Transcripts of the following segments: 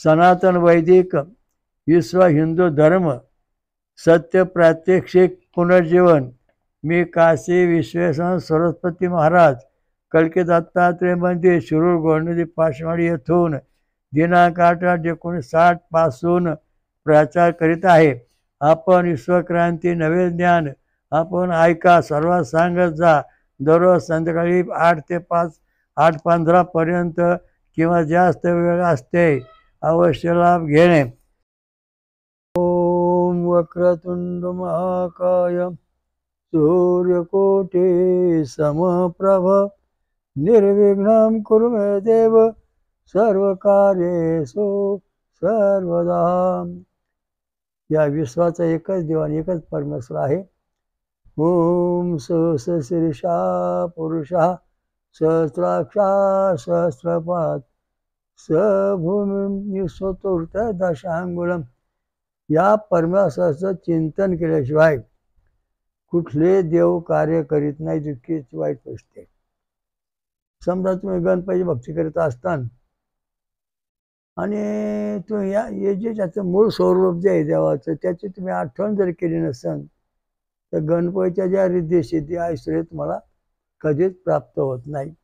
सनातन वैदिक विश्व हिंदू धर्म सत्य प्रात्यक्षिक पुनर्जीवन। मी काशी विश्वेश्वर सरस्वती महाराज कलकी दत्तात्रय मंदिर शिरूर गोंडदी पाचवाडी येथून दिनांक 8/8/1960 पासून प्रचार करीत आहे. आपण विश्वक्रांती नवे ज्ञान आपण ऐका, सर्वात सांगत जा. दररोज संध्याकाळी 8 ते 8:15 पर्यंत किंवा जास्त वेळ असते. अवश्य लाभ घेणे. ओम वक्रतुंड महाकाय सूर्यकोटी समप्रभ निर्विघ्नं कुरु मे देव सर्वकार्येषु सर्वदा. या विश्वाचा एकच देव आणि एकच परमेश्वर आहे. ओम सहस्रशीर्षा पुरुषः सहस्राक्षा सहस्रपाद सभूमी स्वतुर्थ दशांगुलम. या परमेश्वराचं चिंतन केल्याशिवाय कुठले देव कार्य करीत नाही. जितकी वाईट परिस्थिती. समजा तुम्ही गणपती भक्ती करीत असताना आणि तुम्ही हे जे त्याचं मूळ स्वरूप जे आहे देवाचं त्याची तुम्ही आठवण जर केली नसेल तर गणपतीच्या ज्या रिद्धी सिद्धी ऐश्वर्य तुम्हाला कधीच प्राप्त होत नाही.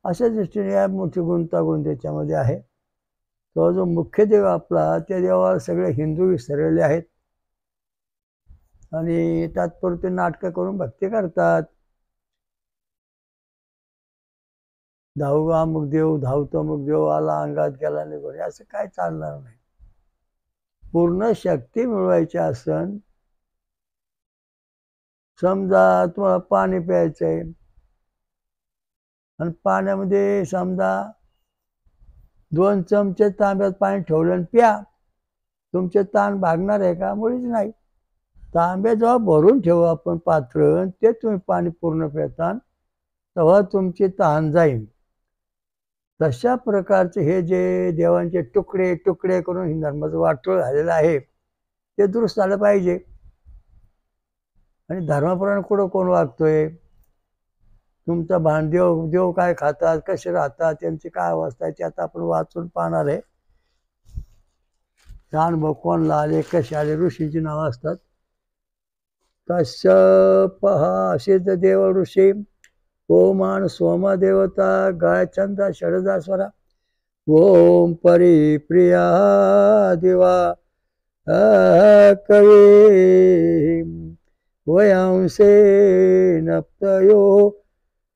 अशा दृष्टीने या मोठी गुंतागुंत त्याच्यामध्ये आहे. तो जो मुख्य देव आपला त्या देवाला सगळे हिंदू विसरलेले आहेत आणि तात्पुरते नाटकं करून भक्ती करतात. धावू अमुक देव धावतो अमुक देव आला अंगात गेला निघून, असं काय चालणार नाही. पूर्ण शक्ती मिळवायची असन, समजा तुम्हाला पाणी प्यायचंय आणि पाण्यामध्ये समजा 2 चमचे तांब्यात पाणी ठेवलं आणि प्या. तुमचे ताण भागणार आहे का? मुळीच नाही. तांब्या जेव्हा भरून ठेवू आपण पात्र ते तुम्ही पाणी पूर्ण पिता तेव्हा तुमचे ताण जाईल. तशा प्रकारचे हे जे देवांचे तुकडे तुकडे करून हिंदू धर्माचं वाटोळ झालेलं आहे ते दुरुस्त झालं पाहिजे. आणि धर्माप्रमाणे कुठं कोण वागतोय, तुमचा भानदेव देव काय खातात कसे राहतात त्यांची काय अवस्था आहे ते आता आपण वाचून पाहणार आहे. अनुभव कोणला आले कसे आले ऋषींची नावं असतात. कश्यप हा असेच देव ऋषी ओमान सोम देवता गायचंद षडजास्वरा ओम परिप्रिया दिवा कवी वयांसे नप्तयो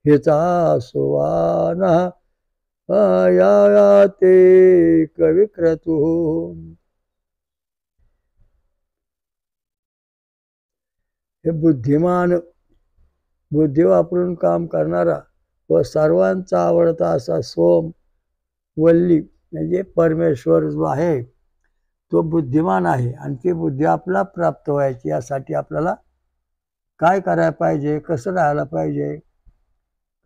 हिता सुवाना या ते कविक्रतु. हे बुद्धिमान बुद्धी वापरून काम करणारा व सर्वांचा आवडता असा सोम वल्ली म्हणजे परमेश्वर जो आहे तो बुद्धिमान आहे. आणि ती बुद्धी आपला प्राप्त व्हायची यासाठी आपल्याला काय करायला पाहिजे, कसं राहायला पाहिजे.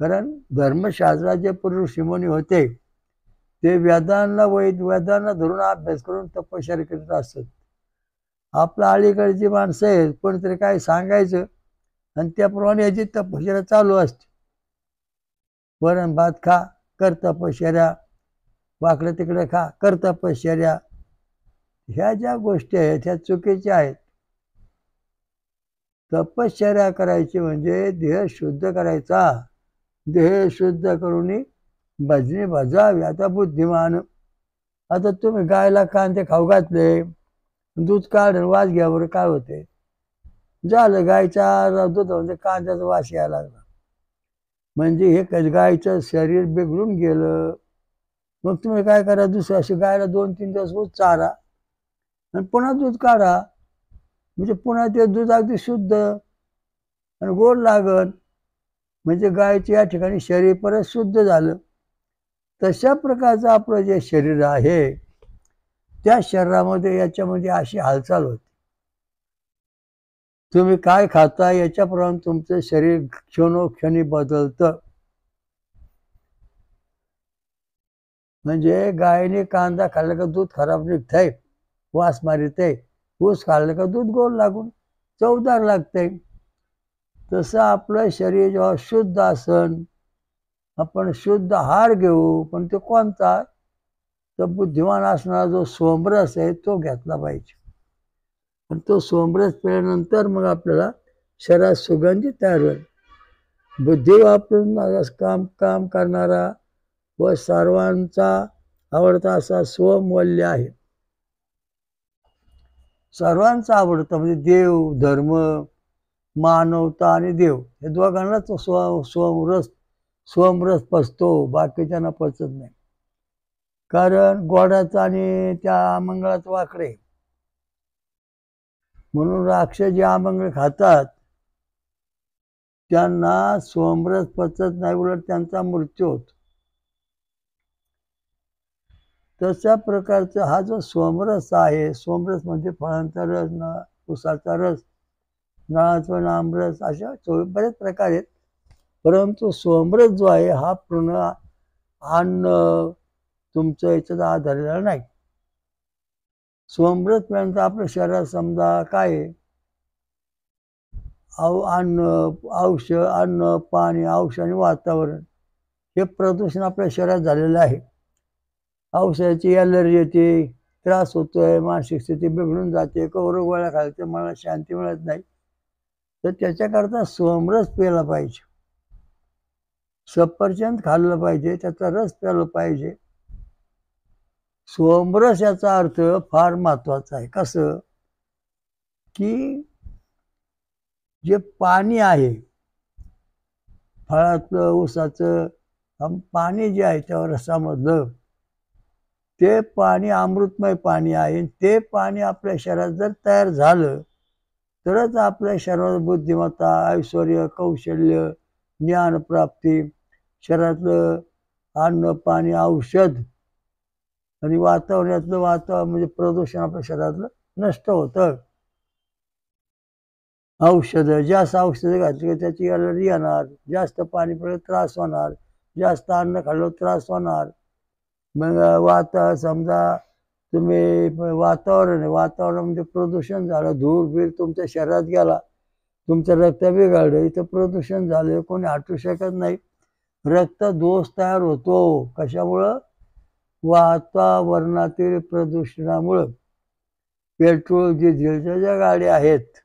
कारण धर्मशास्त्रात जे पूर्व ऋषीमुनी होते ते वेदांना धरून अभ्यास करून तपश्चर्या करीत असत. आपल्या अलीकडची माणसं आहेत कोणीतरी काय सांगायचं आणि त्याप्रमाणे याची तपश्चर्या चालू असते. वरण भात खा कर तपश्चर्या, वाकडं तिकडे खा कर तपश्चर्या. ह्या ज्या गोष्टी आहेत ह्या चुकीच्या आहेत. तपश्चर्या करायची म्हणजे देह शुद्ध करायचा. देह शुद्ध करून भजनी भजावी. आता बुद्धिमान, आता तुम्ही गायला कांदे खाऊ घातले, दूध काढून वास घ्यावर काय होते, झालं गायच्या दुधामध्ये कांद्याचा वास यायला लागला म्हणजे हे गायचं शरीर बिघडून गेलं. मग तुम्ही काय करा, दुसऱ्या अशी गायला 2-3 दिवस चारा आणि पुन्हा दूध काढा म्हणजे पुन्हा ते दूध अगदी शुद्ध आणि गोड लागत. म्हणजे गायचे या ठिकाणी शरीर परत शुद्ध झालं. तशा प्रकारचं आपलं जे शरीर आहे त्या शरीरामध्ये याच्यामध्ये अशी हालचाल होती. तुम्ही काय खाता याच्याप्रमाणे तुमचं शरीर क्षणोक्षणी बदलतं. म्हणजे गायने कांदा खाल्ला का दूध खराब निघतंय, वास मारितंय. ऊस खाल्लं का दूध गोड लागून चवदार लागतंय. तसं आपलं शरीर जेव्हा शुद्ध असन, आपण शुद्ध आहार घेऊ, पण तो कोणता, तर बुद्धिमान असणारा जो सोमरस आहे तो घेतला पाहिजे. आणि तो सोमरस पिल्यानंतर मग आपल्याला शरीरात सुगंधी तयार होईल. बुद्धी वापरून काम काम करणारा व सर्वांचा आवडता असा सोमवल्ली आहे. सर्वांचा आवडता म्हणजे देव, धर्म, मानवता आणि देव हे दोघांनाच सोमरस पचतो, बाकीच्यांना पचत नाही. कारण गोडाचं आणि त्या अमंगळाचं वाकडे, म्हणून राक्षस जे अमंगळ खातात त्यांना सोमरस पचत नाही, उलट त्यांचा मृत्यू होतो. तशा प्रकारचा हा जो सोमरस आहे, सोमरस म्हणजे फळांचा रस, उसाचा रस, नळाचा आमरस, अशा बरेच प्रकार आहेत. परंतु सोमरस जो आहे हा पूर्ण अन्न तुमचं याच्यात आधारलेला नाही. सोमरस पर्यंत आपल्या शरीरात समजा काय अन्न, औषध, अन्न, पाणी, औषध आणि वातावरण हे प्रदूषण आपल्या शरीरात झालेलं आहे. औषधाची ॲलर्जी येते, त्रास होतोय, मानसिक स्थिती बिघडून जाते, कवरं गोळ्या खायचे, मला शांती मिळत नाही. तर त्याच्याकरता सोमरस प्यायला पाहिजे. सफरचंद खाल्लं पाहिजे, त्याचा रस प्यायला पाहिजे. सोमरस याचा अर्थ फार महत्वाचा आहे. कसं की जे पाणी आहे फळातलं, ऊसाचं पाणी जे आहे त्या रसामधलं, ते पाणी अमृतमय पाणी आहे. ते पाणी आपल्या शरीरात जर तयार झालं तरच आपल्या शरीरात बुद्धिमत्ता, ऐश्वर्य, कौशल्य, ज्ञानप्राप्ती, शरीरातलं अन्न, पाणी, औषध आणि वातावरण म्हणजे प्रदूषण आपल्या शरीरातलं नष्ट होतं. औषधं, जास्त औषधं घातली की त्याची ॲलर्जी येणार, जास्त पाणी पिलं त्रास होणार, जास्त अन्न खाल्लं त्रास होणार. मग समजा तुम्ही वातावरण आहे, वातावरणामध्ये प्रदूषण झालं, धूर बीर तुमच्या शरीरात गेला, तुमचं रक्त बिघडलं, इथं प्रदूषण झालं, कोणी हटू शकत नाही. रक्त दोष तयार होतो. कशामुळं? वातावरणातील प्रदूषणामुळं. पेट्रोल, डिझेलच्या ज्या गाड्या आहेत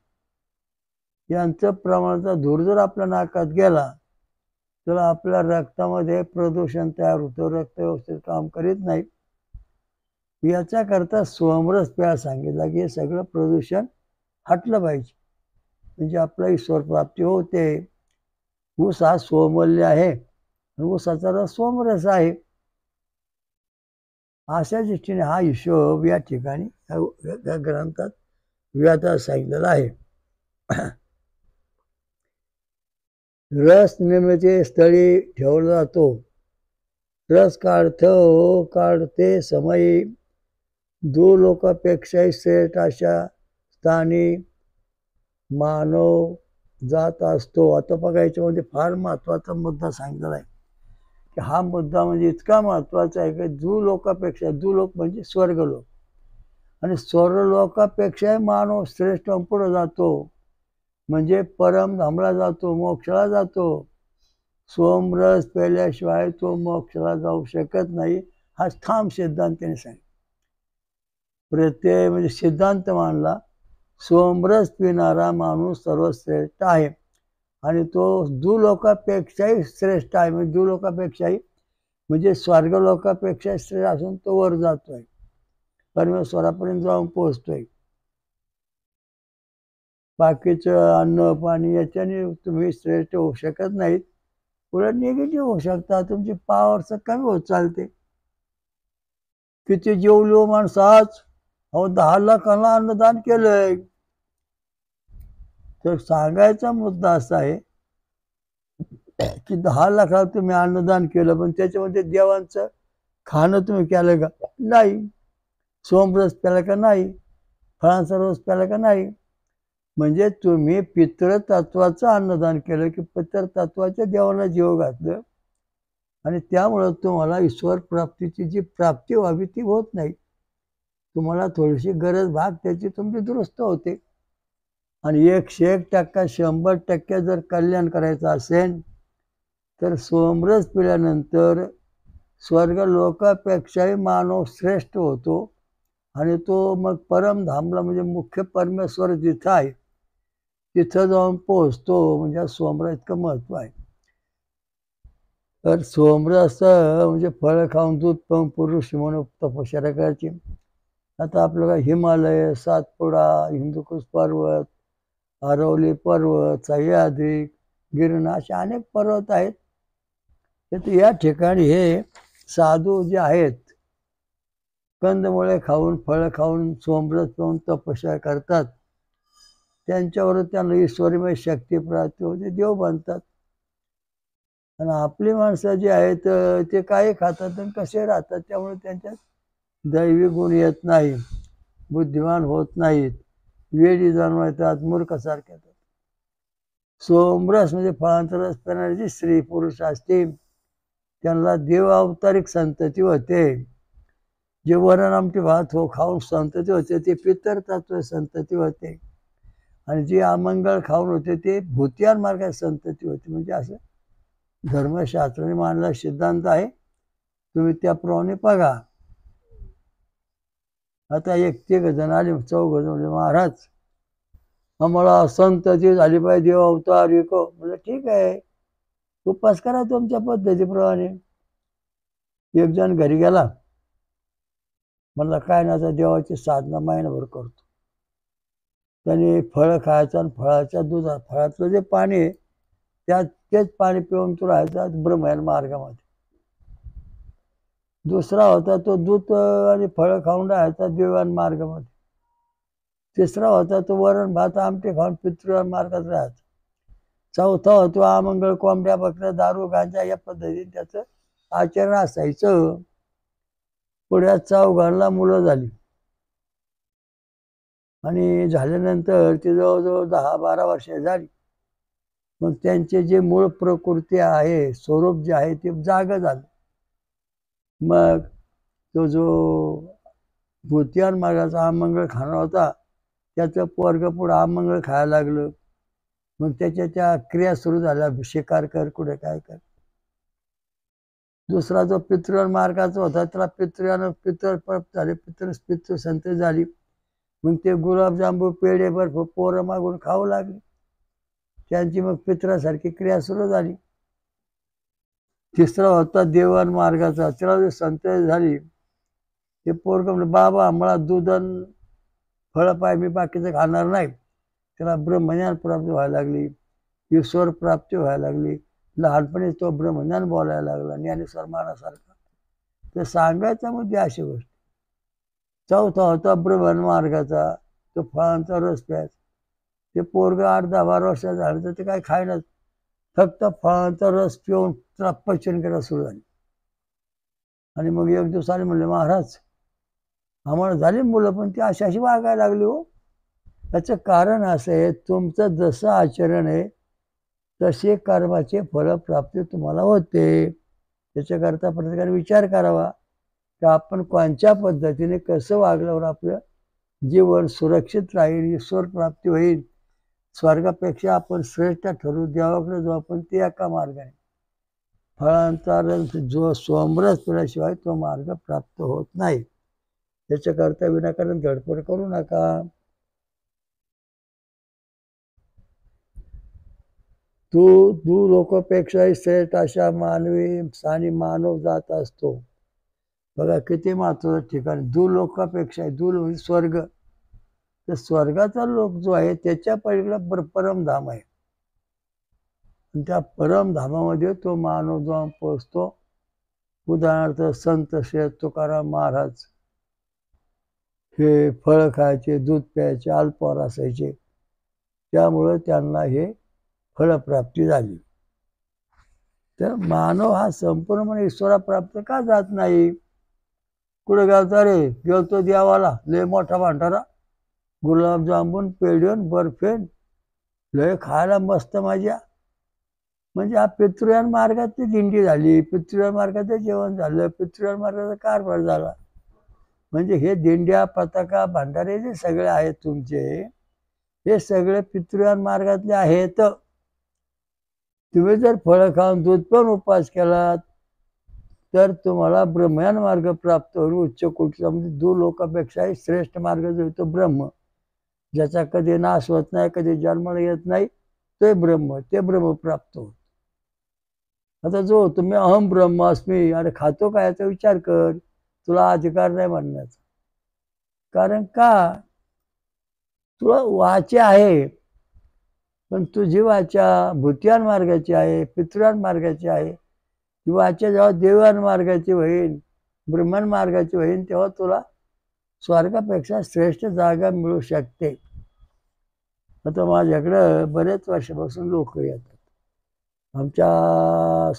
यांचं प्रमाणाचा धूर जर आपल्या नाकात गेला तर आपल्या रक्तामध्ये प्रदूषण तयार होतं, रक्त व्यवस्थित काम करीत नाही. याच्याकरता सोमरस प्यायला सांगितलं की हे सगळं प्रदूषण हटलं पाहिजे, म्हणजे आपला ईश्वर प्राप्ती होते. ऊस हा सोमवल्ली आहे, ऊसाचा रस सोमरस आहे. अशा दृष्टीने हा हिशोब या ठिकाणी या ग्रंथात व्याख्यानात सांगितलेला आहे. रस निर्मिती स्थळी ठेवला जातो. रस काढते समयी लोकांपेक्षाही श्रेष्ठ अशा स्थानी मानव जात असतो. आता बघा याच्यामध्ये फार महत्वाचा मुद्दा सांगितलेला आहे की हा मुद्दा म्हणजे इतका महत्वाचा आहे की लोकांपेक्षा, लोक म्हणजे स्वर्गलोक, आणि स्वर्गलोकापेक्षाही मानव श्रेष्ठ पुढे जातो, म्हणजे परमधामला जातो, मोक्षाला जातो. सोमरस प्यायल्याशिवाय तो मोक्षाला जाऊ शकत नाही, हा ठाम सिद्धांत त्याने सांगितला. प्रत्यय म्हणजे सिद्धांत मानला, सोमरस पिणारा माणूस सर्वश्रेष्ठ आहे, आणि तो लोकांपेक्षाही श्रेष्ठ आहे. म्हणजे लोकांपेक्षाही म्हणजे स्वर्गलोकापेक्षा श्रेष्ठ असून तो वर जातोय, परमेश्वरापर्यंत जाऊन पोहोचतोय. बाकीचं अन्न पाणी याच्याने तुम्ही श्रेष्ठ होऊ शकत नाहीत, उलट निगेटिव्ह होऊ शकता. तुमची पॉवर कमी होत चालते. किती जेवलो माणसं आज, 10 लाखांना अन्नदान केलंय. तर सांगायचा मुद्दा असा आहे की 10 लाखाला तुम्ही अन्नदान केलं, पण त्याच्यामध्ये देवांचं खाणं तुम्ही केलं का? नाही. सोमरस प्याला का नाही? फळांचा रस प्याला का नाही? म्हणजे तुम्ही पितृतत्वाचं अन्नदान केलं की पितृतत्वाच्या देवाला जीव घातलं, आणि त्यामुळं तुम्हाला ईश्वर प्राप्तीची जी प्राप्ती व्हावी ती होत नाही. तुम्हाला थोडीशी गरज भाग त्याची तुमची दुरुस्त होते. आणि 101% 100% जर कल्याण करायचं असेल तर सोमरस पिल्यानंतर स्वर्ग लोकापेक्षाही मानव श्रेष्ठ होतो आणि तो मग परमधामला म्हणजे मुख्य परमेश्वर जिथं आहे तिथं जाऊन पोहोचतो. म्हणजे सोमरा इतकं महत्व आहे. तर सोमरस म्हणजे फळं खाऊन दूध पिऊन पुरुष म्हणून तपश्चर्या करायची. आता आपल्याला हिमालय, सातपुडा, हिंदुकुश पर्वत, अरवली पर्वत, सह्याद्री, गिरणा असे अनेक पर्वत आहेत. तर या ठिकाणी हे साधू जे आहेत कंदमुळे खाऊन फळं खाऊन सोमरस पिऊन तपश्चर्या करतात. त्यांच्यावर त्यांना ईश्वरीमय शक्ती प्राप्त होते, देव बनतात. आणि आपली माणसं जी आहेत ते काही खातात आणि कसे राहतात. त्यामुळे त्यांच्यात दैवी गुण येत नाही, बुद्धिमान होत नाहीत, वेडी जाणवतात, मूर्खासारखे येतात. सोमरस म्हणजे फळांचा रस पिणारे जे स्त्री पुरुष असतील त्यांना देव अवतारिक संतती होते. जे वरण आमटी भात हो खाऊन संतती होते ते पितर तत्व संतती होते. आणि जे अमंगळ खाऊन होते ते भूतियान मार्गात संतती होते. म्हणजे असं धर्मशास्त्राने मानलेला सिद्धांत आहे. तुम्ही त्याप्रमाणे बघा. आता एक तिघ जण आले, चौघ जण आले, महाराज आम्हाला संतती झाली पाहिजे, देव अवतार विको. म्हणजे ठीक आहे, उपास करा तुमच्या पद्धतीप्रमाणे. एक जण घरी गेला, म्हणला काय ना आता देवाची साधना महिनाभर करतो. त्याने फळं खायचं आणि फळाच्या दुधात फळातलं जे पाणी आहे त्यात तेच पाणी पिऊन तो राहायचा ब्रह्मज्ञान मार्गामध्ये. दुसरा होता तो दूध आणि फळं खाऊन राहायचा देवयान मार्गामध्ये. तिसरा होता तो वरण भात आमटे खाऊन पितृयान मार्गात राहायचा. चौथा होतो अमंगळ कोंबड्या बकऱ्या दारू गांजा या पद्धतीने त्याचं आचरण असायचं. पुढ्या चौघांना मुलं झाली आणि झाल्यानंतर ती जवळजवळ 10-12 वर्ष झाली. मग त्यांचे जे मूळ प्रकृती आहे, स्वरूप जे आहे ते जागं झालं. मग तो जो भूतियान मार्गाचा अमंगळ खाणार होता त्याचं पोरग पुढं अमंगळ खायला लागलं. मग त्याच्या त्या क्रिया सुरू झाल्या, शिकार कर कुठे काय कर. दुसरा जो पितृयान मार्गाचा होता त्याला पितर झाले, पितृ संत झाली. मग ते गुलाबजांबू पेढे बर्फ पोरं मागून खाऊ लागले. त्यांची मग पित्रासारखी क्रिया सुरू झाली. तिसरा होता देवान मार्गाचा, त्याला जे संत झाली ते पोरग म्हणजे बाबा आम्हाला दूध फळं पाय मी बाकीचं खाणार नाही. त्याला ब्रह्मज्ञान प्राप्ती व्हायला लागली, ईश्वर प्राप्ती व्हायला लागली. लहानपणी तो ब्रह्मज्ञान बोलायला लागला ज्ञानेश्वर महाराजासारखा. ते सांगायचा म्हणजे अशी गोष्ट. चौथा होता ब्रह्मज्ञान मार्गाचा, तो फळांचा रस प्यायचा. ते पोरग 8-10-12 वर्षाचं झालं तर ते काय खायनाच, फक्त फळांचा रस पिऊन त्याला पचन करायला सुरू झाली. आणि मग एक दिवसाने म्हणले महाराज आम्हाला झाली मुलं पण ती अशी वागायला लागली हो. त्याचं कारण असं आहे, तुमचं जसं आचरण आहे तसे कर्माचे फलप्राप्ती तुम्हाला होते. त्याच्याकरता प्रत्येकाने विचार करावा की आपण कोणत्या पद्धतीने कसं वागल्यावर आपलं जीवन सुरक्षित राहील, ईश्वर प्राप्ती होईल, स्वर्गापेक्षा आपण श्रेष्ठ ठरू, देवाकडे जाऊ आपण ते एका मार्गाने. फळांचा जो सोमरस पिल्याशिवाय तो मार्ग प्राप्त होत नाही. त्याच्याकरता विनाकारण धडपड करू नका. तू लोकांपेक्षाही श्रेष्ठ अशा मानवी स्थानी मानव जात असतो. बघा किती महत्वाचं ठिकाण. लोकांपेक्षा म्हणजे स्वर्ग. तर स्वर्गाचा लोक जो आहे त्याच्या पलीकडे परमधाम आहे. त्या परमधामामध्ये तो मानव जाऊन पोचतो. उदाहरणार्थ संत श्री तुकाराम महाराज हे फळ खायचे, दूध प्यायचे, अल्पहार असायचे, त्यामुळे त्यांना हे फलप्राप्ती झाली. तर मानव हा संपूर्णपणे ईश्वरा प्राप्त का जात नाही? कुठे गेलता रे? गेलतो देवाला, लय मोठा भांडारा, गुलाबजामुन पेढेन बर्फेन लय खायला मस्त मजा. म्हणजे हा पितृयान मार्गाची दिंडी झाली, पितृयान मार्गाचं जेवण झालं, पितृयान मार्गाचा कारभार झाला. म्हणजे हे दिंड्या पताका भांडारे जे सगळे आहेत तुमचे, हे सगळे पितृयान मार्गातले आहेत. तुम्ही जर फळं खाऊन दूध पण उपास केलात तर तुम्हाला ब्रह्मज्ञान मार्ग प्राप्त होईल. उच्च कोटीचा म्हणजे दुर्लोकापेक्षाही श्रेष्ठ मार्ग जो तो ब्रह्म, ज्याचा कधी नाश होत नाही, कधी जन्माला येत नाही, ते ब्रह्म, ते ब्रह्म प्राप्त होत. आता जो तुम्ही अहम ब्रह्मास्मी अरे खातो काय याचा विचार कर, तुला अधिकार नाही म्हणण्याचा. कारण का तुला वाचा आहे, पण तुझी वाचा भूतियान मार्गाची आहे, पितृयान मार्गाची आहे. ती वाचा जेव्हा देवान मार्गाची होईल, ब्रह्मन मार्गाची होईल, तेव्हा तुला स्वर्गापेक्षा श्रेष्ठ जागा मिळू शकते. आता माझ्याकडं बरेच वर्षापासून लोक येतात. आमच्या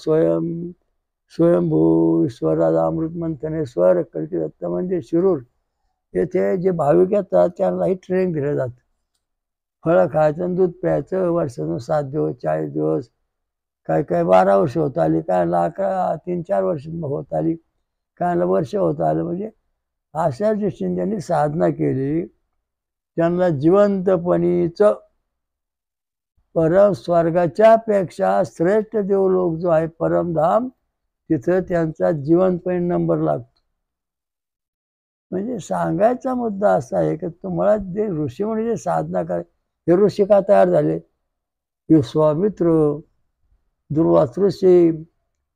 स्वयंभू ईश्वराज अमृत मंथनेश्वर कल्की दत्त मंदिर शिरूर येथे जे भाविक येतात त्यांनाही ट्रेनिंग दिलं जातं. फळं खायचं, दूध प्यायचं, वर्षातून 7 दिवस 40 दिवस, काय काय 12 वर्ष होत आली, कायला 11 3-4 वर्ष होत आली, कायला वर्ष होत आलं. म्हणजे अशा दृष्टीने त्यांनी साधना केली. त्यांना जिवंतपणीचं परम स्वर्गाच्या पेक्षा श्रेष्ठ देवलोक जो आहे परमधाम, तिथं त्यांचा जिवंतपणे नंबर लागतो. म्हणजे सांगायचा मुद्दा असा आहे की तुम्हाला जे ऋषीमुनी जे साधना कर, हे ऋषी का तयार झाले? विश्वामित्र, दुर्वास ऋषी,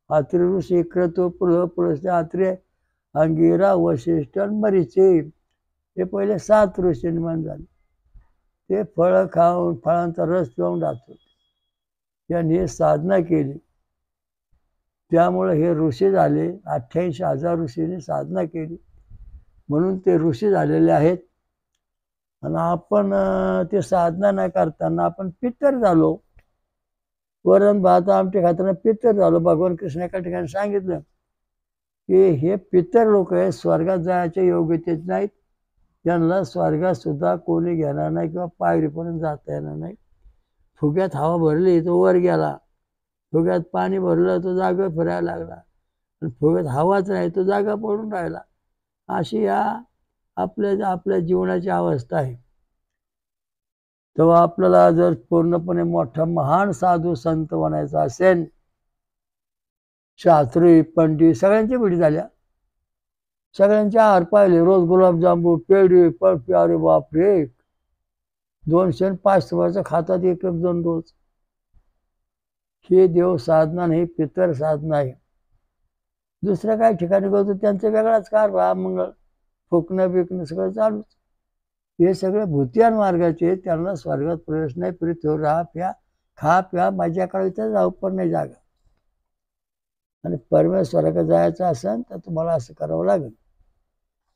अत्रि ऋषी, क्रतु, पुलस्त्य, अत्रि, अंगिरा, वशिष्ठ, मरीची, हे पहिले 7 ऋषी निर्माण झाले. ते फळं खाऊन फळांचा रस पिऊन राहतो. त्यांनी साधना केली, त्यामुळे हे ऋषी झाले. 88,000 ऋषींनी साधना केली म्हणून ते ऋषी झालेले आहेत. आणि आपण ते साधना न करताना आपण पितर झालो. वरण भात आमटे खाताना पितर झालो. भगवान कृष्ण एका ठिकाणी सांगितलं की हे पितर लोक आहे, स्वर्गात जायचे योग्यतेच नाहीत, त्यांना स्वर्गात सुद्धा कोणी घेणार नाही किंवा पायरीपर्यंत जाता येणार नाही. फुग्यात हवा भरली तो वर गेला, फुग्यात पाणी भरलं तो जागा फिरायला लागला, आणि फुग्यात हवाच नाही तो जागा पडून राहिला. अशी आपल्या जीवनाची अवस्था आहे. तेव्हा आपल्याला जर पूर्णपणे मोठा महान साधू संत बनायचा असेल, शास्त्री पंडित सगळ्यांची पिढी झाल्या, सगळ्यांचे आहार पाहिले. रोज गुलाबजांबू, पेढी, बर्फी, अरे बापरे, 200-500 रुपयाचं खातात एक 2 रोज. हे देव साधना नाही, पितर साधना आहे. दुसऱ्या काही ठिकाणी करतो त्यांचं वेगळाच कारभार, मंगळ फुकणं बिकणं सगळं चालूच. हे सगळे भूतियान मार्गाचे, त्यांना स्वर्गात प्रवेश नाही. पृथ्वीवर राहा, प्या, खा प्या, मजा करायचं, जाऊ पण नाही जागा. आणि परमेश्वराकडे जायचं असेल तर तुम्हाला असं करावं लागेल.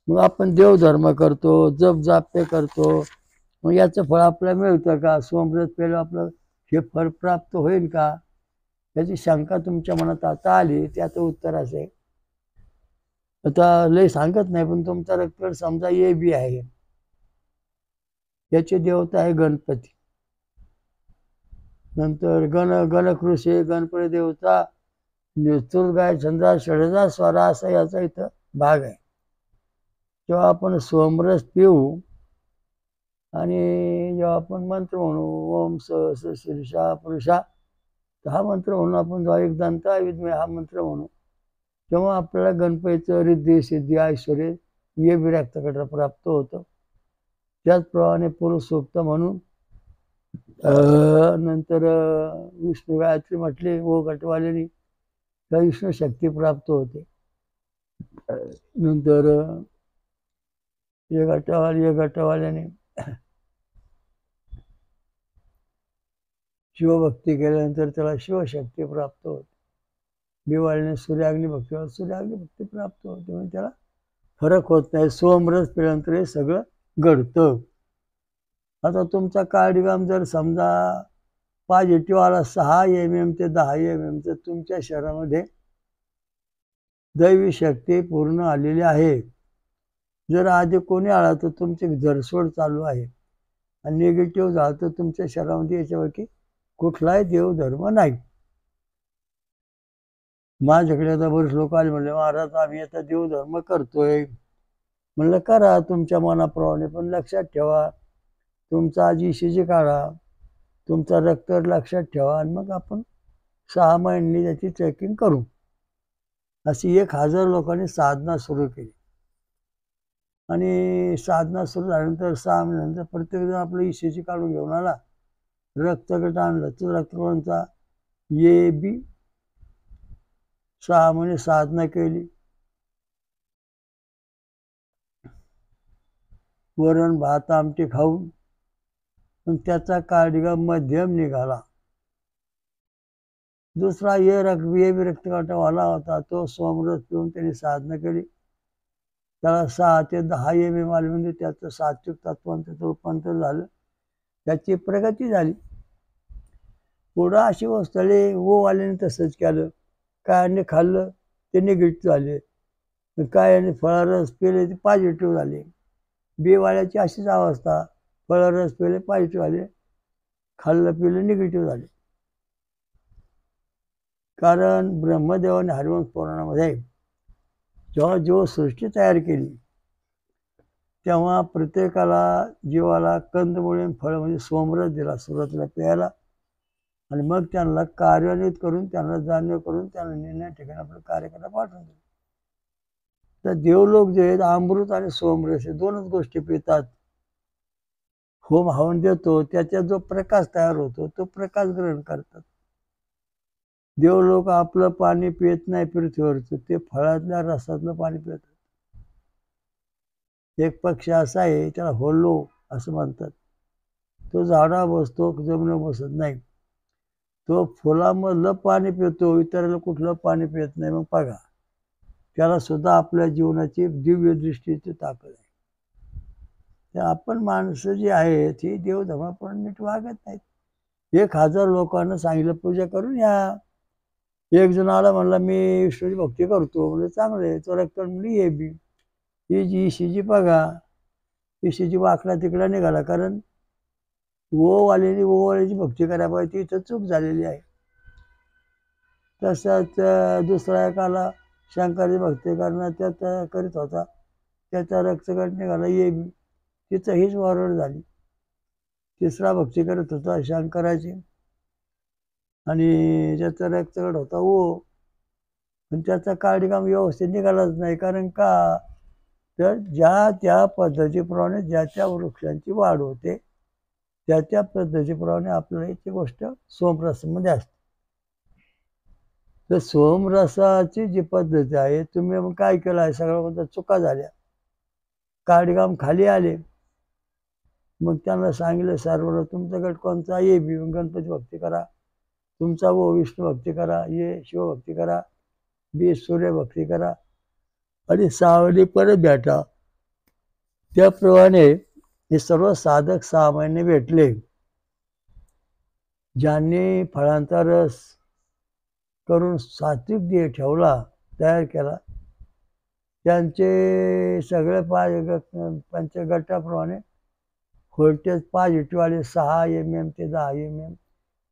मग आपण देवधर्म करतो, जप जाप्य करतो, मग याचं फळ आपल्याला मिळतं का? सोमरस पेलं आपलं हे फळ प्राप्त होईल का? याची शंका तुमच्या मनात आता आली. त्याचं उत्तर असे, आता लय सांगत नाही, पण तुमचा रक्त समजा ए बी आहे. याची देवता आहे गणपती. नंतर गणकृषी गणपती देवता, निसुर्गाय चंद्रा षडजा स्वरा, असा याचा इथं भाग आहे. जेव्हा आपण सोमरस पिऊ आणि जेव्हा आपण मंत्र म्हणू ओम स शीर्षा पुरुषा, तर हा मंत्र म्हणून आपण जेव्हा एक दंता विद्मय हा मंत्र म्हणू, तेव्हा आपल्याला गणपतीचं रिद्धी सिद्धी ऐश्वर हे विरक्तकडे प्राप्त होतं. त्याचप्रमाणे पुरुष सूक्त म्हणून नंतर विष्णू गायत्री म्हटले ओ गटवाल्यानी, तर विष्णू शक्ती प्राप्त होते. नंतर ये गटवाल्याने शिवभक्ती केल्यानंतर त्याला शिवशक्ती प्राप्त होते. दिवाळीने सूर्याग्नी भक्ती भक्ती प्राप्त होते. म्हणजे त्याला फरक होत नाही. सोमरस पिल्यानंतर हे सगळं घडतं. आता तुमचा कार्डिग्राम जर समजा पॉझिटिव्ह आला 6 mm ते 10 mm, तर तुमच्या शरीरामध्ये दैवी शक्ती पूर्ण आलेली आहे. जर आधी कोणी आला तर तुमची झरसोड चालू आहे, आणि निगेटिव्ह झालं तर तुमच्या शरीरामध्ये याच्यापैकी कुठलाही देवधर्म नाही. माझ्याकडे आता बरेच लोक आले, म्हणले महाराज आम्ही आता देवधर्म करतोय. म्हणलं करा तुमच्या मनाप्रमाणे, पण लक्षात ठेवा तुमचा आजी ECG काढा, तुमचा रक्त लक्षात ठेवा, आणि मग आपण 6 महिन्यांनी त्याची चेकिंग करू. अशी 1000 लोकांनी साधना सुरू केली. आणि साधना सुरू झाल्यानंतर 6 महिन्यानंतर प्रत्येकजण आपलं ECG काढून घेऊन आला. रक्तगट आणलं. तो रक्तगटांचा AB 6 महिने साधना केली. वरण भात आमटी खाऊन मग त्याचा कार्डिगा मध्यम निघाला. दुसरा AB रक्तगटावाला होता. तो सोमरस पिऊन त्यांनी साधना केली. त्याला 6 ते 10 MM आले. म्हणजे त्याचं सात्विक तत्वांचं रूपांतर झालं. त्याची प्रगती झाली. पुढं अशी वस्तू आली. वाल्याने तसंच केलं. कायाने खाल्लं ते निगेटिव्ह झाले. कायाने फळारस पिले ते पॉझिटिव्ह झाले. वाल्याची अशीच अवस्था. फळारस पिले पॉझिटिव्ह झाले, खाल्लं पिलं निगेटिव्ह झाले. कारण ब्रह्मदेवाने हरिवंश पुराणामध्ये जेव्हा सृष्टी तयार केली तेव्हा प्रत्येकाला जीवाला कंदमुळे फळ म्हणजे सोमरस दिला सुरुवातीला प्यायला. आणि मग त्यांना कार्यान्वित करून त्यांना जाणीव करून त्यांना निर्णय ठिकाणी आपलं कार्य करायला पाठवून दिलं. तर देवलोक जे आहेत अमृत आणि सोमरस हे दोनच गोष्टी पितात. होम हवन देतो त्याच्यात जो प्रकाश तयार होतो तो प्रकाश ग्रहण करतात. देवलोक आपलं पाणी पित नाही पृथ्वीवरचं, ते फळातल्या रसातलं पाणी पितात. एक पक्षी असा आहे त्याला होल्लो असं म्हणतात. तो झाडावर बसतो, जमिनीवर बसत नाही. तो फुलामधलं पाणी पितो, इतराला कुठलं पाणी पित नाही. मग बघा त्याला सुद्धा आपल्या जीवनाची दिव्य दृष्टीची ताकद आहे. तर आपण माणसं जी आहेत ही देवधर्माप्रमाणे नीट वागत नाहीत. 1000 लोकांना सांगितलं पूजा करून या. एक जण आला म्हणला मी विष्णूची भक्ती करतो. म्हणजे चांगलं आहे. तो रक्त म्हणली AB ही ECG बघा. ECG वाकडा तिकडा निघाला. कारण वाल्याची भक्ती करायला पाहिजे, इथं चूक झालेली आहे. तसंच दुसरा एक आला शंकराची भक्ती करणं त्यात करीत होता. त्याचा रक्तगट निघाला AB. तिथं हीच वरवड झाली. तिसरा भक्ती करत होता शंकराची आणि त्याचा रक्तगट होता पण त्याचा कार्डिगा व्यवस्थित निघालाच नाही. कारण का तर ज्या त्या पद्धतीप्रमाणे ज्या त्या वृक्षांची वाढ होते त्या त्या पद्धतीप्रमाणे आपल्याला ती गोष्ट सोमरसामध्ये असते. तर सोमरसाची जी पद्धती आहे तुम्ही मग काय केलं आहे सगळ्या चुका झाल्या. कार्डिगाम खाली आले. मग त्यांना सांगितलं सर्व तुमचा गट कोणता AB गणपती भक्ती करा. तुमचा विष्णू भक्ती करा. शिवभक्ती करा. B सूर्य भक्ती करा. आणि 6 परत भेटा. त्याप्रमाणे हे सर्व साधक 6 महिने भेटले. ज्यांनी फळांचा रस करून सात्विक देह ठेवला तयार केला त्यांचे सगळे पंचगटाप्रमाणे व्होल्टेज पॉझिटिव्ह आले. 6 MM ते 10 MM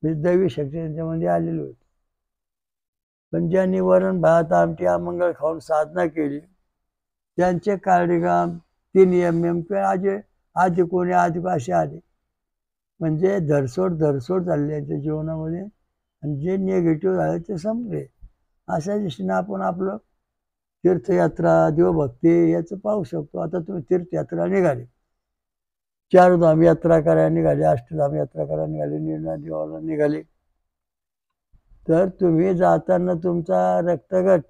म्हणजे दैवी शक्ती त्यांच्यामध्ये आलेली होती. पण ज्यांनी वरण भात आमटी अमंगळ खाऊन साधना केली त्यांचे कार्डिगाम 3 MM किंवा आधी कोणी असे आले. म्हणजे धरसोड झाली त्यांच्या जीवनामध्ये. आणि जे निगेटिव्ह झाले ते संपले. अशा दृष्टीने आपण आपलं तीर्थयात्रा देवभक्ती याचं पाहू शकतो. आता तुम्ही तीर्थयात्रा निघाली, 4 धाम यात्रा करायला निघाली, अष्टधाम यात्रा करायला निघाली, निर्णय देवाला निघाले. तर तुम्ही जाताना तुमचा रक्तगट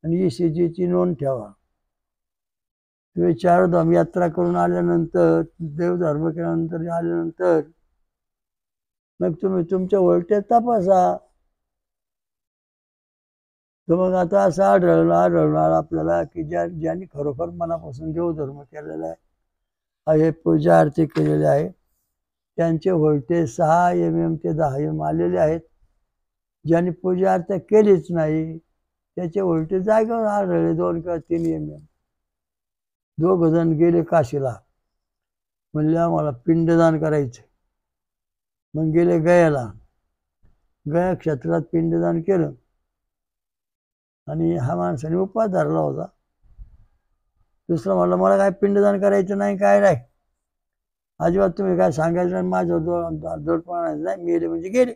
आणि ECGची नोंद ठेवा. तुम्ही 4 धाम यात्रा करून आल्यानंतर देवधर्म केल्यानंतर आल्यानंतर मग तुम्ही तुमचे व्होल्टेज तपासा. तर मग आता असं आढळणार आपल्याला की ज्यांनी खरोखर मनापासून देवधर्म केलेला आहे, पूजा आरती केलेली आहे, त्यांचे व्होल्टेज 6 MM ते 10 MM आलेले आहेत. ज्यांनी पूजा आरती केलीच नाही त्याचे व्होल्टेज जागेवर आढळले 2 किंवा 3 MM. 2 जण गेले काशीला. म्हणले आम्हाला पिंडदान करायचं. मग गेले गयाला. गया क्षेत्रात पिंडदान केलं. आणि हा माणसाने उपवास धरला होता. दुसरा म्हणलं मला काय पिंडदान करायचं नाही, काय नाही अजिबात, तुम्ही काय सांगायचं नाही, माझ्यावर दोडपणाचं नाही, मेले म्हणजे गेले.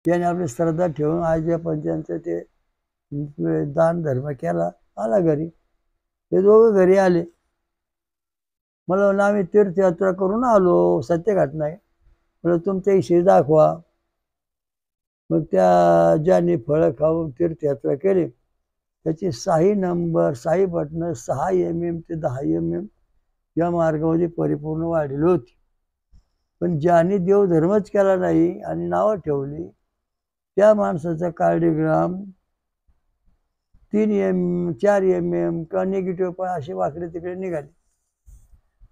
त्याने आपली श्रद्धा ठेवून आजच्या पंचांचं ते दान धर्म केला, आला घरी. ते दोघं घरी आले. मला म्हणलं आम्ही तीर्थयात्रा करून आलो, सत्य घटना आहे. म्हणलं तुमच्या इशी दाखवा. मग त्या ज्यांनी फळं खाऊन तीर्थयात्रा केली त्याची 6 नंबर 6 बटणं 6 mm ते 10 mm या मार्गामध्ये परिपूर्ण वाढलेली होती. पण ज्यांनी देवधर्मच केला नाही आणि नावं ठेवली त्या माणसाचा कार्डिओग्राम 3 mm 4 mm किंवा निगेटिव्ह असे वाकडे तिकडे निघाले.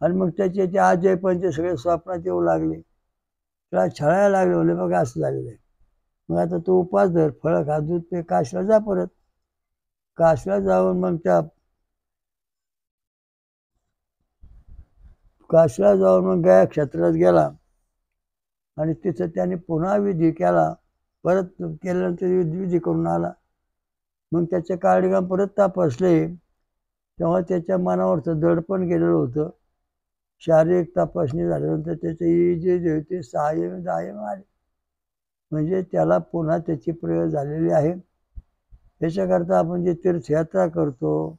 आणि मग त्याचे आजय पंच सगळे स्वप्नात येऊ लागले, त्याला छळायला लागले. म्हणले बघा असं झालेलं आहे. मग आता तो उपास धर, फळं खा, दूध पे, काशीला जा. परत काशीला जाऊन मग गया क्षेत्रात गेला आणि तिथं त्याने पुन्हा विधी केला. परत केल्यानंतर विधी करून आला. मग त्याचे कार्डिओग्राम परत तपासले तेव्हा त्याच्या मनावरचं दडपण गेलेलं होतं. शारीरिक तपासणी झाल्यानंतर त्याचे EEG जे होते 6 mm 10 mm आले. म्हणजे त्याला पुन्हा त्याची प्रयोग झालेली आहे. त्याच्याकरता आपण जे तीर्थयात्रा करतो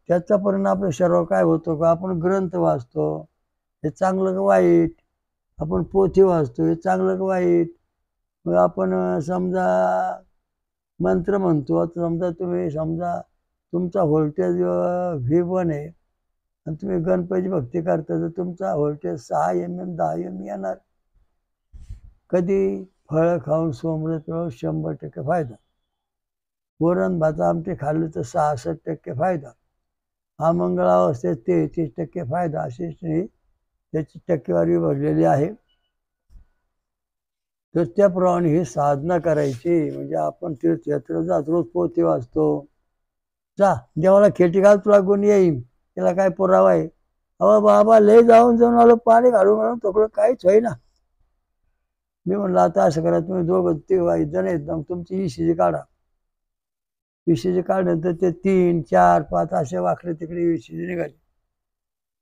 त्याचा परिणाम आपल्या शरीरावर काय होतो का? आपण ग्रंथ वाचतो, हे चांगलं का वाईट? आपण पोथी वाचतो, हे चांगलं का वाईट? मग आपण समजा मंत्र म्हणतो. समजा तुमचा व्होल्टेज V1 आहे आणि तुम्ही गणपती भक्ती करता तर तुमचा व्होल्टेज 6 mm 10 mm येणार. कधी फळं खाऊन सोमरस पिळून 100% फायदा. वरण भात आमटे खाल्ले तर 66% फायदा. अमंगळावस्थेत 33% फायदा. अशीच त्याची टक्केवारी भरलेली आहे. तर त्याप्रमाणे ही साधना करायची. म्हणजे आपण तीर्थयात्रा जात, रोज पोथी वाचतो. जा देवाला खेटी घाल, तुला गुण येईल. त्याला काय पुरावा आहे? अहो बाबा लय जाऊन आलो, पाणी घालून तोकडं काहीच होईना. मी म्हणलं आता असं करा, तुम्ही दोघं ते जण आहेत ना, तुमची ECG काढा. ECG काढल्यानंतर ते 3 4 5 असे वाकडे तिकडे ECG निघाले.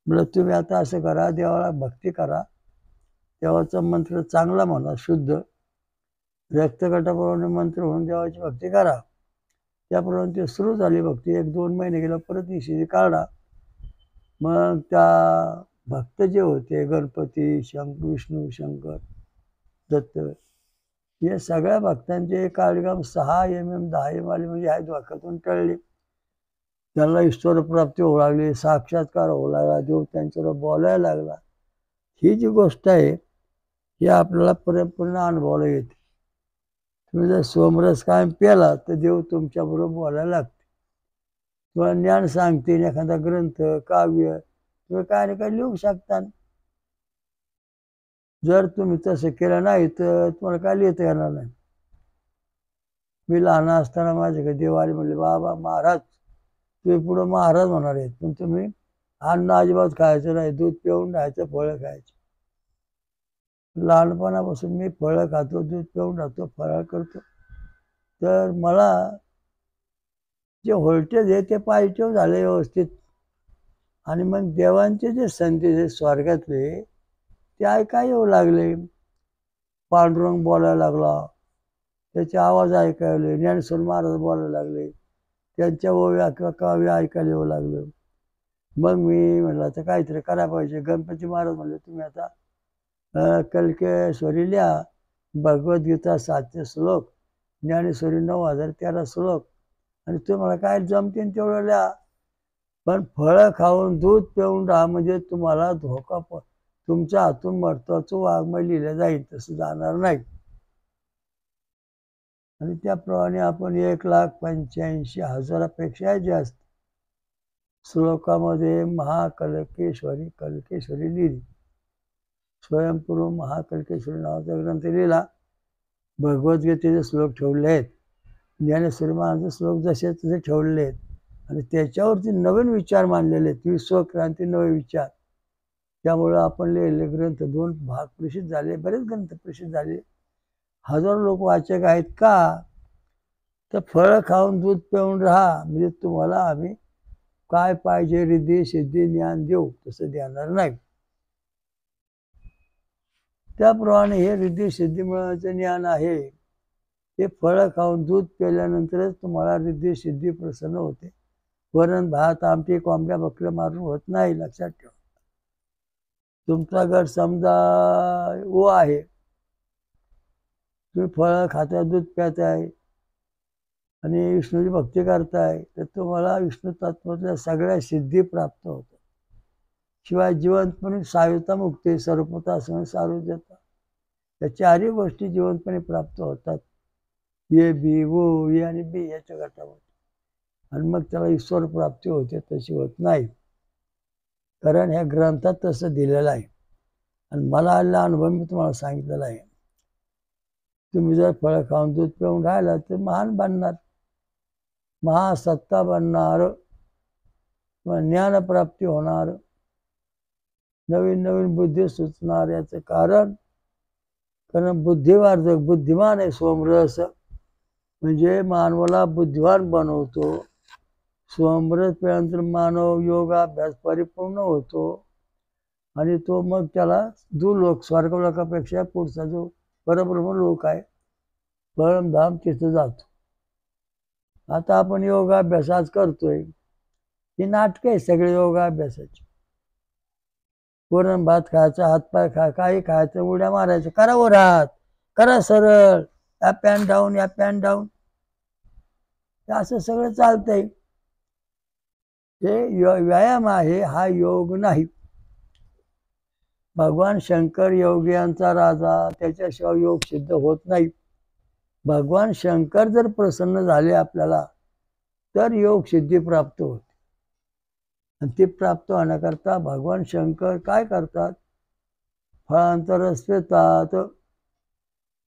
म्हणलं तुम्ही आता असं करा, देवाला भक्ती करा, देवाचा मंत्र चांगला म्हणा, शुद्ध रक्तगटाप्रमाणे मंत्र होऊन देवाची भक्ती करा. त्याप्रमाणे ते सुरू झाली भक्ती. 1-2 महिने गेला, परत ECG काढा. मग त्या भक्त जे होते गणपती, विष्णू, शंकर, दत्त, हे सगळ्या भक्तांचे कार्डिओग्राम 6 mm 10 mm आले. म्हणजे ह्या धोक्यातून टळले. त्यांना ईश्वर प्राप्ती होऊ लागली, साक्षात्कार होऊ लागला, देव त्यांच्यावर बोलायला लागला. ही जी गोष्ट आहे ही आपल्याला पूर्ण अनुभवाला येते. तुम्ही जर सोमरस कायम प्याला तर देव तुमच्याबरोबर बोलायला लागते. तुम्हाला ज्ञान सांगते, एखादा ग्रंथ, काव्य तुम्ही काय ना काय लिहू शकता. जर तुम्ही तसं केलं नाही तर तुम्हाला काय लिहिता येणार नाही. मी लहान असताना माझ्याकडे देव आले, म्हणले बाबा महाराज तुम्ही पुढं महाराज होणार आहेत, पण तुम्ही अन्न अजिबात खायचं नाही, दूध पिऊन राहायचं, फळं खायची. लहानपणापासून मी फळं खातो, दूध पिऊन राहतो, फराळ करतो. तर मला जे व्होल्टेज आहे ते पॉझिटिव्ह झाले व्यवस्थित. आणि मग देवांचे जे संदेश आहे स्वर्गातले ते ऐकायला येऊ लागले. पांडुरंग बोलायला लागला, त्याचे आवाज ऐकायला, ज्ञानेश्वर महाराज बोलायला लागले, त्यांच्या ओव्या किंवा काव्य ऐकायला येऊ लागलं. मग मी म्हणलं आता काहीतरी करायला पाहिजे. गणपती महाराज म्हणले तुम्ही आता कल्केश्वरी लिहा, भगवद्गीता 700 श्लोक, ज्ञानेश्वरी 9013 श्लोक, आणि तुम्हाला काय जमते तेवढं लिहा. पण फळं खाऊन दूध पिऊन राहा, म्हणजे तुम्हाला धोका तुमच्या हातून महत्वाचं वाङ्मय लिहिलं जाईल, तसं जाणार नाही. आणि त्याप्रमाणे आपण 1,85,000 जास्त श्लोकामध्ये कल्केश्वरी लिहिली. स्वयंपूर्व महाकल्केश्वरी नावाचा ग्रंथ लिहिला. भगवद्गीतेचे श्लोक ठेवले आहेत, ज्ञानेश्वरी महाराजांचे श्लोक जसे तसे ठेवलेले आहेत. आणि त्याच्यावरती नवीन विचार मांडलेले आहेत, विश्वक्रांती नवे विचार. त्यामुळं आपण लिहिलेले ग्रंथ 2 भाग प्रसिद्ध झाले, बरेच ग्रंथ प्रसिद्ध झाले, हजारो लोक वाचक आहेत. का तर फळं खाऊन दूध पिऊन राहा, म्हणजे तुम्हाला आम्ही काय पाहिजे रिद्धी सिद्धी ज्ञान देऊ, तसं देणार नाही. त्याप्रमाणे हे रिद्धी सिद्धी मिळवण्याचं ज्ञान आहे हे फळं खाऊन दूध प्यायल्यानंतरच तुम्हाला रिद्धी सिद्धी प्रसन्न होते. वरण भात आमटी कोंबड्या बकऱ्या मारून होत नाही, लक्षात ठेवा. तुमचा गट समजा ओ आहे, तुम्ही फळं खाताय, दूध प्याताय आणि विष्णूची भक्ती करताय, तर तुम्हाला विष्णू तत्वातल्या सगळ्या सिद्धी प्राप्त होतात. शिवाय जिवंतपणे सायुता मुक्ती सर्वता सारुज्यता या चारही गोष्टी जिवंतपणे प्राप्त होतात. ये बी वो ये आणि बी याच्या गटावर, आणि मग त्याला ईश्वर प्राप्ती होते. तशी होत नाही, कारण ह्या ग्रंथात तसं दिलेलं आहे आणि मला आलेला अनुभव मी तुम्हाला सांगितलेला आहे. तुम्ही जर फळं खाऊन दूध पिऊन राहिला तर महान बनणार, महासत्ता बनणार, ज्ञानप्राप्ती होणार, नवीन नवीन बुद्धी सुचणार. याचं कारण बुद्धिवार्धक बुद्धिमान आहे. सोमरस म्हणजे मानवाला बुद्धिवान बनवतो. सोमरस प्याल्यानंतर मानव योगाभ्यास परिपूर्ण होतो आणि तो मग त्याला दुर्लोक स्वर्गलोकापेक्षा पुढचा जो परब्रह्म लोक आहे परमधाम तिथं जातो. आता आपण योगाभ्यास आज करतोय, ही नाटकं आहे सगळे योगाभ्यासाची. वरण भात खायचा, हातपाय काही खायचं, उड्या मारायचं, करा वर हात, करा सरळ, या पॅन डाऊन या पॅन डाऊन, असं सगळं चालतंय. हे व्यायाम आहे, हा योग नाही. भगवान शंकर योग्यांचा राजा, त्याच्याशिवाय योग सिद्ध होत नाही. भगवान शंकर जर प्रसन्न झाले आपल्याला तर योग सिद्धी प्राप्त होते. आणि ती प्राप्त होण्याकरता भगवान शंकर काय करतात? फळांचा रस पितात,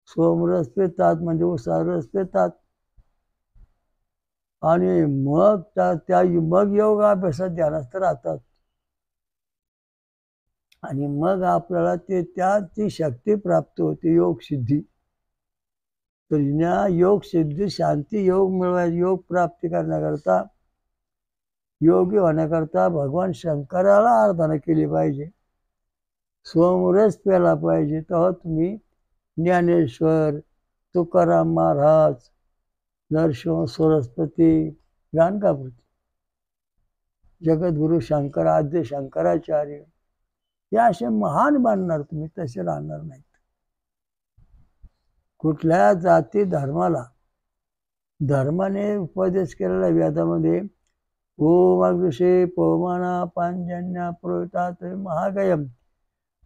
सोमरस पितात म्हणजे उसाचा रस पितात, आणि मग मग योगाभ्यासात ध्यानस्थ राहतात. आणि मग आपल्याला त्याची शक्ती प्राप्त होते, योग सिद्धी. तर या योग सिद्धी शांती योग मिळवायचे, योग प्राप्ती करण्याकरता, योगी होण्याकरता भगवान शंकराला आराधना केली पाहिजे, सोमरस प्यायला पाहिजे. तेव्हा तुम्ही ज्ञानेश्वर, तुकाराम महाराज, नरसिंह सरस्वती, गाणगापूरती, जगद्गुरु शंकर, आद्य शंकराचार्य, हे असे महान बनणार तुम्ही, तसे राहणार नाहीत. कुठल्या जाती धर्माने उपदेश केलेला वेदामध्ये ओम अग्निशे पवमाना पांजन्या पुरोहितात महागयम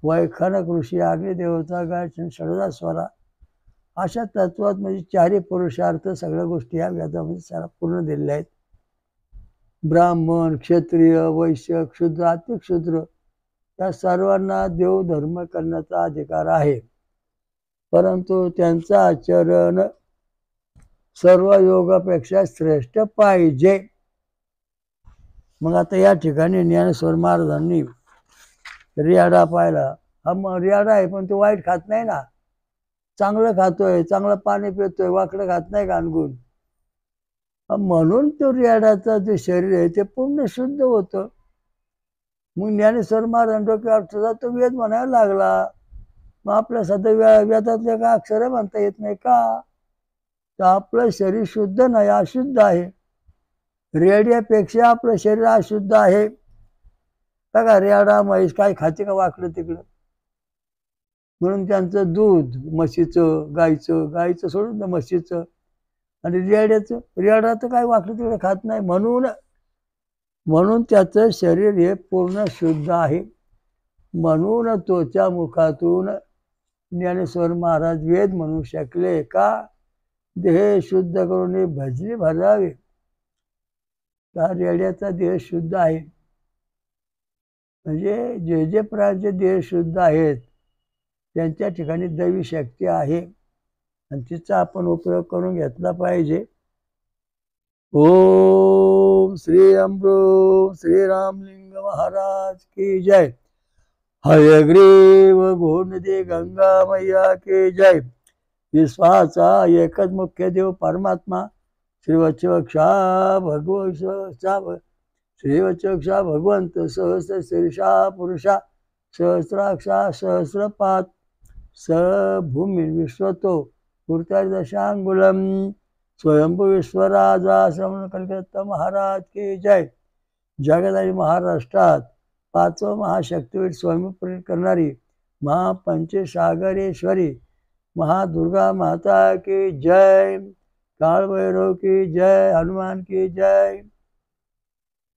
वैखानक ऋषी अग्निदेवता गायत्री षडजा स्वरा, अशा तत्वात म्हणजे चारही पुरुषार्थ सगळ्या गोष्टी या वेदामध्ये सारा पूर्ण दिलेल्या आहेत. ब्राह्मण, क्षत्रिय, वैश्य, क्षुद्र, अतिक्षुद्र या सर्वांना देव धर्म करण्याचा अधिकार आहे, परंतु त्यांचं आचरण सर्व योगापेक्षा श्रेष्ठ पाहिजे. मग आता या ठिकाणी ज्ञानेश्वर महाराजांनी रियाडा पाहिला. हा रियाडा आहे पण तो वाईट खात नाही ना, चांगलं खातोय, चांगलं पाणी पितोय, वाकडं खात नाही गाणगुण. म्हणून तो रियाडाचं जे शरीर आहे ते पूर्ण शुद्ध होतं. मग ज्ञानेश्वर महाराज डोक्यावर तो वेद म्हणायला लागला. मग आपल्या सध्या वेदातले का अक्षर म्हणता येत नाही का? तर आपलं शरीर शुद्ध नाही, अशुद्ध आहे. रेड्यापेक्षा आपलं शरीर अशुद्ध आहे. का रेडा म्हैस काय खाते का वाकडं तिकडं? म्हणून त्यांचं दूध म्हशीचं, गाईचं सोडून तर म्हशीचं, आणि रेडा तर काय वाकडं तिकडं खात नाही. म्हणून त्याचं शरीर हे पूर्ण शुद्ध आहे. म्हणून तोच्या मुखातून ज्ञानेश्वर महाराज वेद म्हणू शकले का? देह शुद्ध करून भजनी भरावे. त्या रेड्याचा देह शुद्ध आहे, म्हणजे जे जे प्राण्यांचे देह शुद्ध आहेत त्यांच्या ठिकाणी दैवी शक्ती आहे आणि तिचा आपण उपयोग करून घेतला पाहिजे. ओम श्री अमृत श्री रामलिंग महाराज की जय. हयग्रीव गोनदे गंगा मैया की जय. विश्वाचा एकच मुख्य देव परमात्मा श्रीवचक्षा भगवंत सहस्र शीर्षा पुरुषा सहस्राक्षा सहस्रपात स भूमी विश्वतो दशांगुलम स्वयंभू विश्वराजा श्रवण कलकत्ता महाराज की जय. जगात आणि महाराष्ट्रात 5वं महाशक्तीपीठ स्वयंपूर्ण करणारी महापंचसागरेश्वरी महादुर्गा माता की जय. कालभैरव की जय. हनुमान की जय.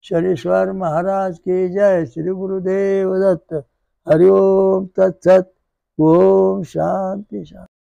शनीश्वर महाराज की जय. श्री गुरुदेव दत्त. हरि ओम तत्सत. ओम शांती शांती.